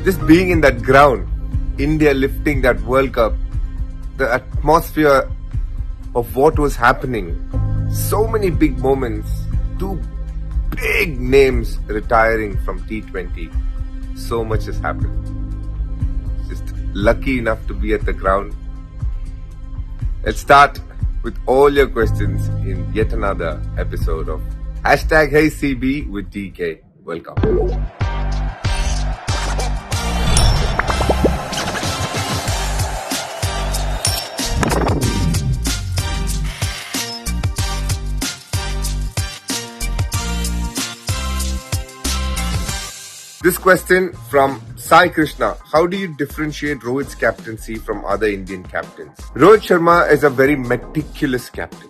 Just being in that ground, India lifting that World Cup, the atmosphere of what was happening, so many big moments, two big names retiring from T20. So much has happened. Just lucky enough to be at the ground. Let's start with all your questions in yet another episode of #HeyCB with DK. Welcome. This question from Sai Krishna. How do you differentiate Rohit's captaincy from other Indian captains? Rohit Sharma is a very meticulous captain.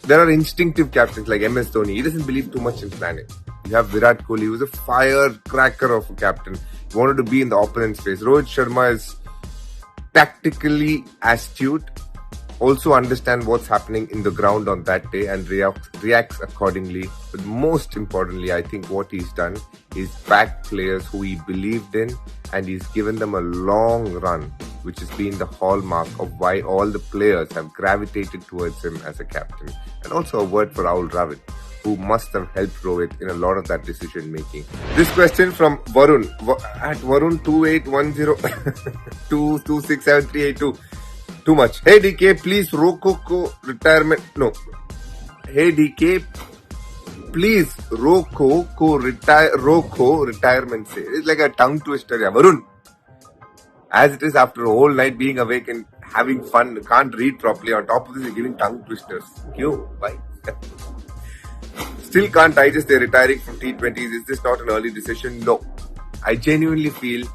There are instinctive captains like MS Dhoni. He doesn't believe too much in planning. You have Virat Kohli, who's a firecracker of a captain. He wanted to be in the opponent's face. Rohit Sharma is tactically astute, also understand what's happening in the ground on that day and reacts accordingly. But most importantly, I think what he's done is back players who he believed in, and he's given them a long run, which has been the hallmark of why all the players have gravitated towards him as a captain. And also a word for Rahul Dravid, who must have helped Rohit in a lot of that decision making. This question from Varun at Varun2810 2267382. Too much. Hey DK, please Roko retirement. No. Hey DK, please Roko retirement say. It's like a tongue twister. Yeah. Varun, as it is after a whole night being awake and having fun, can't read properly. On top of this, you're giving tongue twisters. Kyo? Why? Still can't digest their retiring from T20s. Is this not an early decision? No. I genuinely feel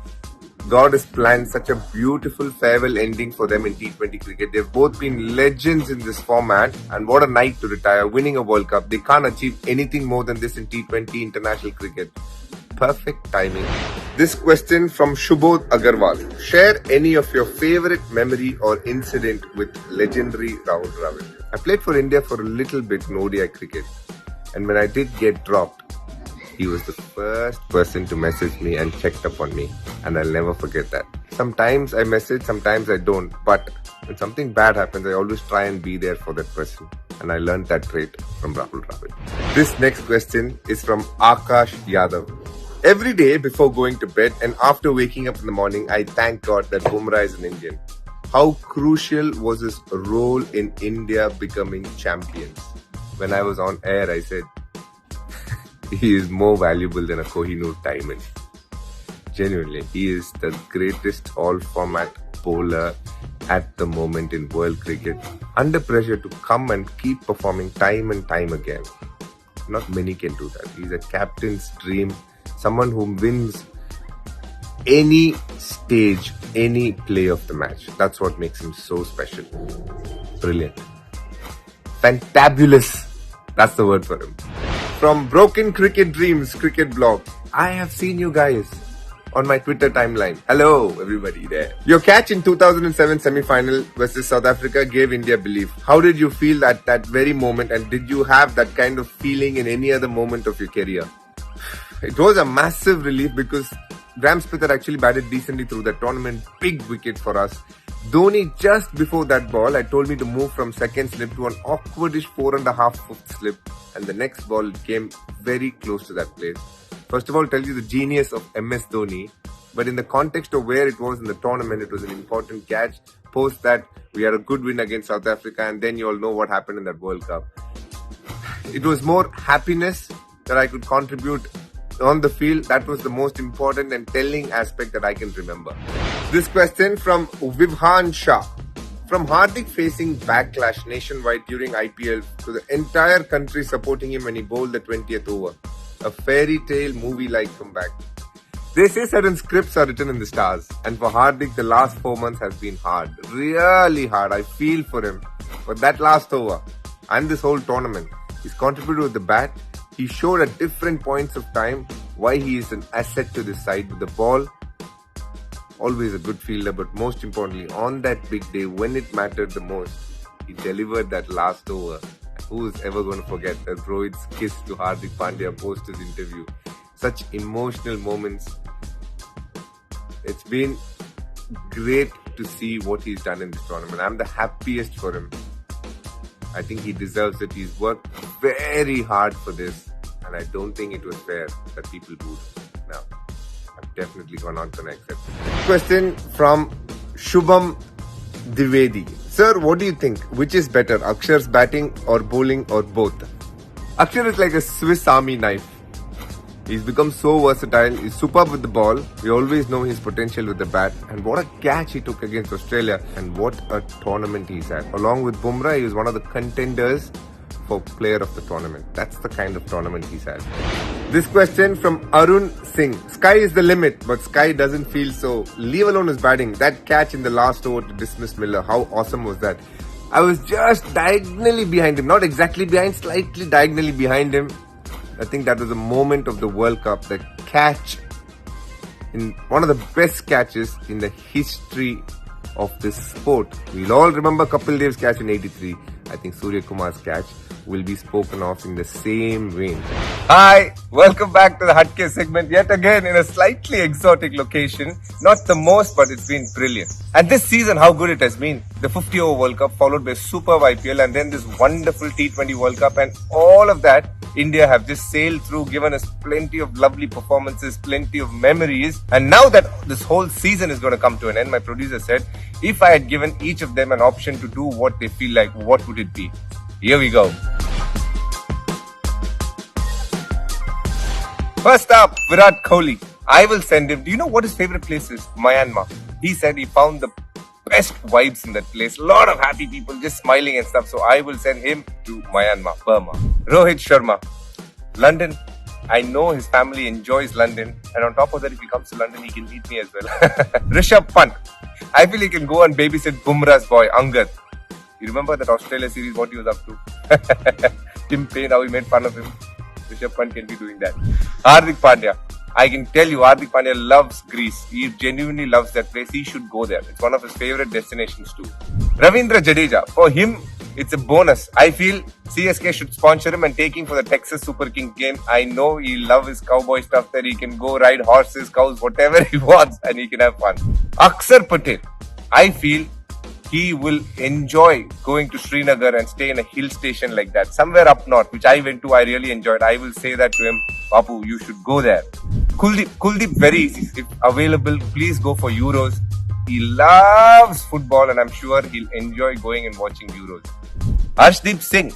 God has planned such a beautiful farewell ending for them in T20 cricket. They've both been legends in this format, and what a night to retire, winning a World Cup. They can't achieve anything more than this in T20 international cricket. Perfect timing. This question from Shubodh Agarwal. Share any of your favorite memory or incident with legendary Rahul Dravid. I played for India for a little bit in ODI cricket, and when I did get dropped, he was the first person to message me and checked up on me, and I'll never forget that. Sometimes I message, sometimes I don't, but when something bad happens, I always try and be there for that person, and I learned that trait from Rahul Dravid. This next question is from Akash Yadav. Every day before going to bed and after waking up in the morning, I thank God that Bumrah is an Indian. How crucial was his role in India becoming champions? When I was on air, I said, he is more valuable than a Kohinoor diamond. Genuinely, he is the greatest all-format bowler at the moment in world cricket. Under pressure to come and keep performing time and time again. Not many can do that. He's a captain's dream. Someone who wins any stage, any play of the match. That's what makes him so special. Brilliant. Fantabulous. That's the word for him. From Broken Cricket Dreams Cricket Blog. I have seen you guys on my Twitter timeline. Hello, everybody there. Your catch in 2007 semi-final versus South Africa gave India belief. How did you feel at that very moment, and did you have that kind of feeling in any other moment of your career? It was a massive relief because Graeme Smith had actually batted decently through that tournament. Big wicket for us. Dhoni, just before that ball, had told me to move from second slip to an awkwardish 4.5 fifth slip, and the next ball came very close to that place. First of all, tell you the genius of MS Dhoni, but in the context of where it was in the tournament, it was an important catch. Post that, we had a good win against South Africa, and then you all know what happened in that World Cup. It was more happiness that I could contribute on the field. That was the most important and telling aspect that I can remember. This question from Vibhan Shah. From Hardik facing backlash nationwide during IPL to the entire country supporting him when he bowled the 20th over. A fairy tale movie-like comeback. They say certain scripts are written in the stars, and for Hardik the last 4 months has been hard. Really hard. I feel for him. But that last over and this whole tournament, he's contributed with the bat. He showed at different points of time why he is an asset to this side with the ball. Always a good fielder, but most importantly, on that big day when it mattered the most, he delivered that last over. Who is ever going to forget that Rohit's kiss to Hardik Pandya post his interview? Such emotional moments. It's been great to see what he's done in this tournament. I'm the happiest for him. I think he deserves it. He's worked very hard for this, and I don't think it was fair that people booed. Now, I've definitely gone on to next episode. Question from Shubham Divedi. Sir, what do you think? Which is better, Akshar's batting or bowling or both? Akshar is like a Swiss Army knife. He's become so versatile. He's superb with the ball. We always know his potential with the bat. And what a catch he took against Australia. And what a tournament he's had. Along with Bumrah, he was one of the contenders for player of the tournament. That's the kind of tournament he's had. This question from Arun Singh. Sky is the limit, but Sky doesn't feel so. Leave alone his batting. That catch in the last over to dismiss Miller. How awesome was that? I was just diagonally behind him. Not exactly behind, slightly diagonally behind him. I think that was a moment of the World Cup. The catch, in one of the best catches in the history of this sport. We'll all remember Kapil Dev's catch in '83. I think Surya Kumar's catch will be spoken of in the same vein. Hi, welcome back to the Hatke segment yet again in a slightly exotic location. Not the most, but it's been brilliant. And this season, how good it has been. The 50-over World Cup followed by a superb IPL and then this wonderful T20 World Cup, and all of that India have just sailed through, given us plenty of lovely performances, plenty of memories. And now that this whole season is going to come to an end, my producer said, if I had given each of them an option to do what they feel like, what would it be? Here we go. First up, Virat Kohli. I will send him. Do you know what his favorite place is? Myanmar. He said he found the best vibes in that place. A lot of happy people just smiling and stuff. So I will send him to Myanmar, Burma. Rohit Sharma. London. I know his family enjoys London. And on top of that, if he comes to London, he can meet me as well. Rishabh Pant. I feel he can go and babysit Bumrah's boy, Angad. You remember that Australia series, what he was up to? Tim Payne, how he made fun of him. Rishabh Pant can be doing that. Hardik Pandya. I can tell you, Hardik Pandya loves Greece. He genuinely loves that place. He should go there. It's one of his favorite destinations too. Ravindra Jadeja. For him, it's a bonus. I feel CSK should sponsor him and take him for the Texas Super King game. I know he loves his cowboy stuff there. He can go ride horses, cows, whatever he wants, and he can have fun. Akshar Patel. I feel he will enjoy going to Srinagar and stay in a hill station like that. Somewhere up north, which I went to, I really enjoyed. I will say that to him, Bapu, you should go there. Kuldeep, very easy. If available, please go for Euros. He loves football and I'm sure he'll enjoy going and watching Euros. Arshdeep Singh,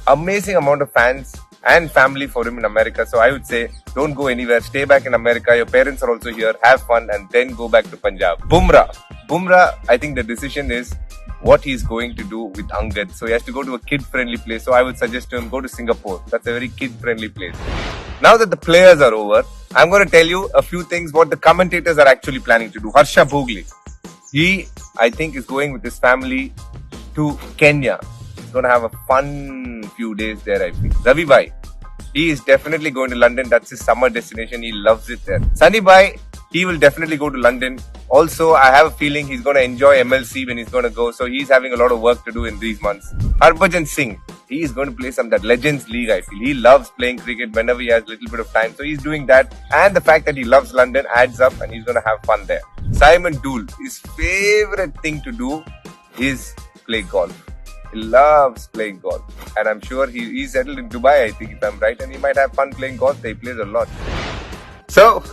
amazing amount of fans and family for him in America. So I would say, don't go anywhere. Stay back in America. Your parents are also here. Have fun and then go back to Punjab. Bumrah, I think the decision is what he's going to do with Angad. So he has to go to a kid-friendly place. So I would suggest to him, go to Singapore. That's a very kid-friendly place. Now that the players are over, I'm going to tell you a few things what the commentators are actually planning to do. Harsha Bhogle. He, I think, is going with his family to Kenya. He's going to have a fun few days there, I think. Ravi Bhai. He is definitely going to London. That's his summer destination. He loves it there. Sunny Bhai, he will definitely go to London. Also, I have a feeling he's going to enjoy MLC when he's going to go. So he's having a lot of work to do in these months. Harbhajan Singh, he is going to play that Legends League, I feel. He loves playing cricket whenever he has a little bit of time. So he's doing that. And the fact that he loves London adds up and he's going to have fun there. Simon Dool, his favorite thing to do is play golf. He loves playing golf. And I'm sure he's settled in Dubai, I think, if I'm right. And he might have fun playing golf. He plays a lot. So,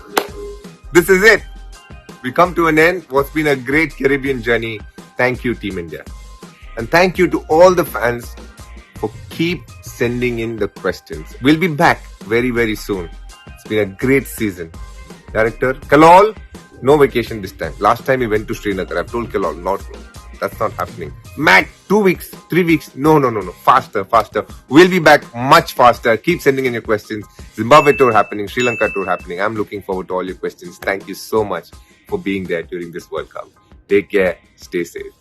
this is it. We come to an end. What's been a great Caribbean journey. Thank you, Team India. And thank you to all the fans for keep sending in the questions. We'll be back very, very soon. It's been a great season. Director, Kalol, no vacation this time. Last time he went to Srinagar. I've told Kalol, not go. That's not happening. Matt, 2 weeks, 3 weeks. No. Faster. We'll be back much faster. Keep sending in your questions. Zimbabwe tour happening, Sri Lanka tour happening. I'm looking forward to all your questions. Thank you so much for being there during this World Cup. Take care. Stay safe.